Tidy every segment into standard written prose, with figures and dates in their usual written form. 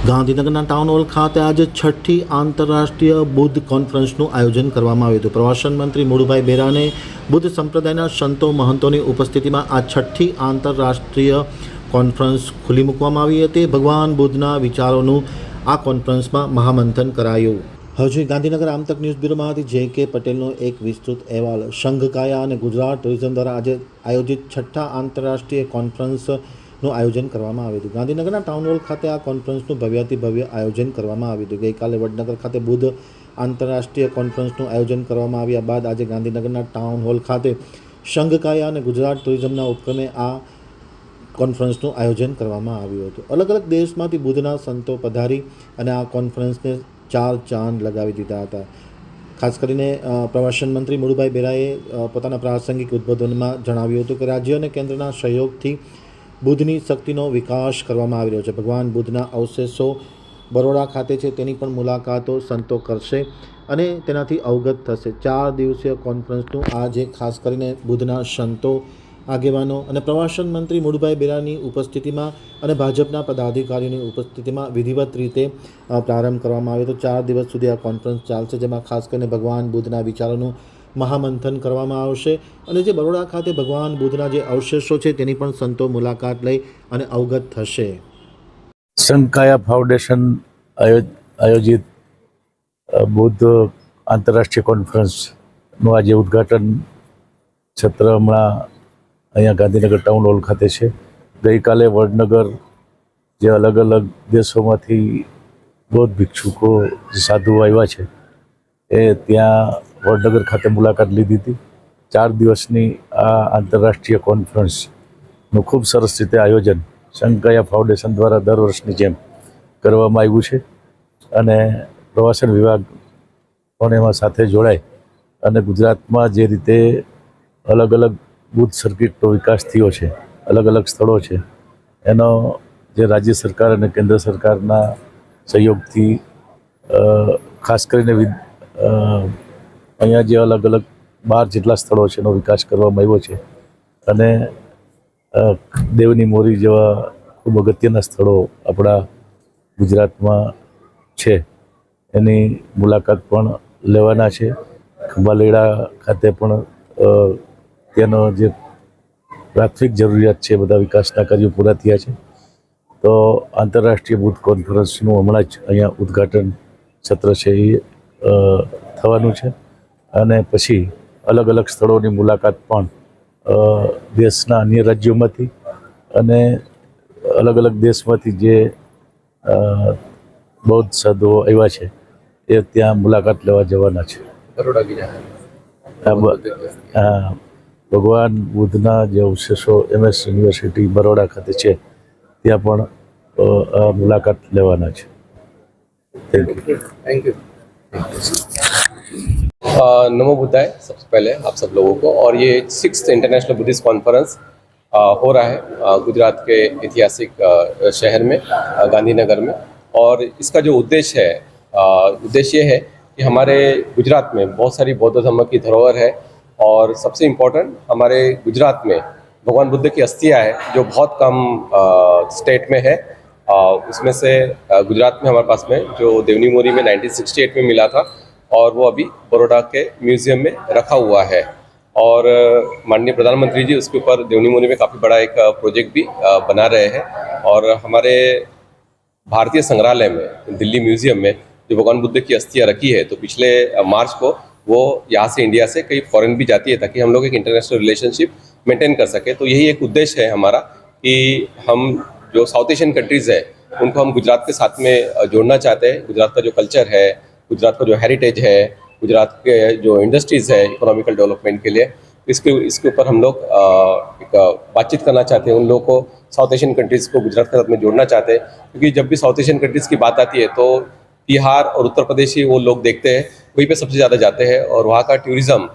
ગાંધીનગરના town hall ખાતે આજે છઠ્ઠી આંતરરાષ્ટ્રીય બુદ્ધ કોન્ફરન્સનું આયોજન કરવામાં આવ્યું હતું. પ્રવાસન મંત્રી મુળુભાઈ બેરાને બુદ્ધ સંપ્રદાયના સંતો મહંતોની ઉપસ્થિતિમાં આ છઠ્ઠી આંતરરાષ્ટ્રીય કોન્ફરન્સ ખુલ્લી મૂકવામાં આવી હતી. ભગવાન બુદ્ધના વિચારોનું આ કોન્ફરન્સમાં મહામંથન કરાયું. હજી ગાંધીનગર આમતક ન્યૂઝ બ્યુરોમાંથી જે.કે. પટેલનો એક વિસ્તૃત અહેવાલ. સંઘકાયા અને ગુજરાત ટુરિઝમ દ્વારા આજે આયોજિત છઠ્ઠા આંતરરાષ્ટ્રીય કોન્ફરન્સનું આયોજન કરવામાં આવ્યું હતું. ગાંધીનગરના ટાઉન હોલ ખાતે આ કોન્ફરન્સનું ભવ્યાતિ ભવ્ય આયોજન કરવામાં આવ્યું હતું. ગઈકાલે વડનગર ખાતે બુદ્ધ આંતરરાષ્ટ્રીય કોન્ફરન્સનું આયોજન કરવામાં આવ્યા બાદ આજે ગાંધીનગરના ટાઉન હોલ ખાતે સંઘકાયા અને ગુજરાત ટુરિઝમના ઉપક્રમે આ કોન્ફરન્સનું આયોજન કરવામાં આવ્યું હતું. અલગ અલગ દેશમાંથી બુદ્ધના સંતો પધારી અને આ કોન્ફરન્સને ચાર ચાંદ લગાવી દીધા હતા. ખાસ કરીને પ્રવાસન મંત્રી મુળુભાઈ બેરાએ પોતાના પ્રાસંગિક ઉદ્બોધનમાં જણાવ્યું હતું કે રાજ્ય અને કેન્દ્રના સહયોગથી બુદ્ધની શક્તિનો વિકાસ કરવામાં આવી રહ્યો છે. ભગવાન બુદ્ધના અવશેષો બરોડા ખાતે છે, તેની પણ મુલાકાતો સંતો કરશે અને તેનાથી અવગત થશે. 4 દિવસીય કોન્ફરન્સનું આજે ખાસ કરીને બુદ્ધના સંતો, આગેવાનો અને પ્રવાસન મંત્રી મુળુભાઈ બેરાની ઉપસ્થિતિમાં અને ભાજપના પદાધિકારીઓની ઉપસ્થિતિમાં વિધિવત રીતે પ્રારંભ કરવામાં આવ્યો હતો. 4 દિવસ સુધી આ કોન્ફરન્સ ચાલશે, જેમાં ખાસ કરીને ભગવાન બુદ્ધના વિચારોનું મહામંથન કરવામાં આવશે અને જે બરોડા ખાતે ભગવાન બુદ્ધના જે અવશેષો છે તેની પણ સંતો મુલાકાત લઈ અને અવગત થશે. સંઘકાયા ફાઉન્ડેશન આયોજિત બુદ્ધ આંતરરાષ્ટ્રીય કોન્ફરન્સનું આજે ઉદ્ઘાટન સત્ર હમણાં અહીંયા ગાંધીનગર ટાઉન હોલ ખાતે છે. ગઈકાલે વડનગર જે અલગ અલગ દેશોમાંથી બૌદ્ધ ભિક્ષુકો સાધુઓ આવ્યા છે એ ત્યાં વડનગર ખાતે મુલાકાત લીધી હતી. 4 દિવસની આ આંતરરાષ્ટ્રીય કોન્ફરન્સનું ખૂબ સરસ રીતે આયોજન સંઘકાયા ફાઉન્ડેશન દ્વારા દર વર્ષની જેમ કરવામાં આવ્યું છે અને પ્રવાસન વિભાગ પણ એમાં સાથે જોડાય અને ગુજરાતમાં જે રીતે અલગ અલગ બુદ્ધ સર્કિટનો વિકાસ થયો છે, અલગ અલગ સ્થળો છે, એનો જે રાજ્ય સરકાર અને કેન્દ્ર સરકારના સહયોગથી ખાસ કરીને અહીંયા જે અલગ અલગ 12 જેટલા સ્થળો છે એનો વિકાસ કરવામાં આવ્યો છે અને દેવની મોરી જેવા ખૂબ અગત્યના સ્થળો આપણા ગુજરાતમાં છે એની મુલાકાત પણ લેવાના છે. ખંભાલેડા ખાતે પણ ત્યાંનો જે પ્રાથમિક જરૂરિયાત છે બધા વિકાસના કાર્યો પૂરા થયા છે. તો આંતરરાષ્ટ્રીય બુદ્ધ કોન્ફરન્સનું હમણાં જ અહીંયા ઉદ્ઘાટન સત્ર છે એ થવાનું છે અને પછી અલગ અલગ સ્થળોની મુલાકાત પણ દેશના અન્ય રાજ્યોમાંથી અને અલગ અલગ દેશમાંથી જે બૌદ્ધ સાધુઓ આવ્યા છે એ ત્યાં મુલાકાત લેવા જવાના છે. ભગવાન બુદ્ધના જે અવશેષો MS યુનિવર્સિટી બરોડા ખાતે છે ત્યાં પણ મુલાકાત લેવાના છે. Thank you. नमो बुद्धाय सबसे पहले आप सब लोगों को. और ये 6th इंटरनेशनल बुद्धिस्ट कॉन्फ्रेंस हो रहा है गुजरात के ऐतिहासिक शहर में गांधीनगर में. और इसका जो उद्देश्य ये है कि हमारे गुजरात में बहुत सारी बौद्ध धर्म की धरोहर है और सबसे इम्पोर्टेंट हमारे गुजरात में भगवान बुद्ध की अस्थियाँ है जो बहुत कम स्टेट में है. उसमें से गुजरात में हमारे पास में जो देवनी मोरी में 1968 में मिला था और वो अभी बड़ौदा के म्यूज़ियम में रखा हुआ है. और माननीय प्रधानमंत्री जी उसके ऊपर देवनी मोरी में काफ़ी बड़ा एक प्रोजेक्ट भी बना रहे हैं. और हमारे भारतीय संग्रहालय में दिल्ली म्यूज़ियम में जो भगवान बुद्ध की अस्थियाँ रखी है तो पिछले मार्च को वो यहाँ से इंडिया से कई फॉरेन भी जाती है ताकि हम लोग एक इंटरनेशनल रिलेशनशिप मेंटेन कर सके. तो यही एक उद्देश्य है हमारा कि हम जो साउथ एशियन कंट्रीज़ है उनको हम गुजरात के साथ में जोड़ना चाहते हैं. गुजरात का जो कल्चर है, गुजरात का जो हेरिटेज है, गुजरात के जो इंडस्ट्रीज़ है इकोनॉमिकल डेवलपमेंट के लिए, इसके ऊपर हम लोग एक बातचीत करना चाहते हैं. उन लोगों को साउथ एशियन कंट्रीज़ को गुजरात के साथ में जोड़ना चाहते हैं क्योंकि जब भी साउथ एशियन कंट्रीज़ की बात आती है तो बिहार और उत्तर प्रदेश ही वो लोग देखते हैं, वहीं पे सबसे ज़्यादा जाते हैं. और वहाँ का टूरिज़्म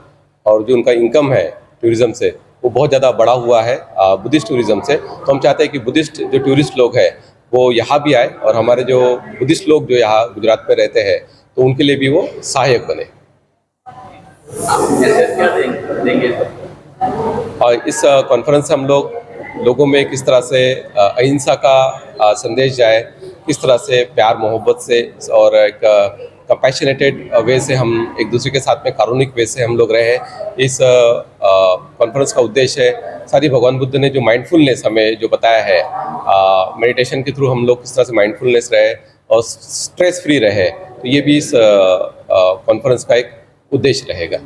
और जो उनका इनकम है टूरिज़्म से वो बहुत ज़्यादा बढ़ा हुआ है बुद्धिस्ट टूरिज़्म से. तो हम चाहते हैं कि बुद्धिस्ट जो टूरिस्ट लोग हैं वो यहाँ भी आए और हमारे जो बुद्धिस्ट लोग जो यहाँ गुजरात में रहते हैं तो उनके लिए भी वो सहायक बने. और इस कॉन्फ्रेंस से हम लोगों में किस तरह से अहिंसा का संदेश जाए किस तरह से प्यार मोहब्बत से और एक कंपैशनेटेड वे से हम एक दूसरे के साथ में कारुणिक वे से हम लोग रहे। इस कॉन्फ्रेंस का उद्देश्य है सारी भगवान बुद्ध ने जो माइंडफुलनेस हमें जो बताया है, मेडिटेशन के थ्रू हम लोग किस तरह से माइंडफुलनेस रहे और स्ट्रेस फ्री रहे, तो ये भी इस कॉन्फ्रेंस का एक उद्देश्य रहेगा।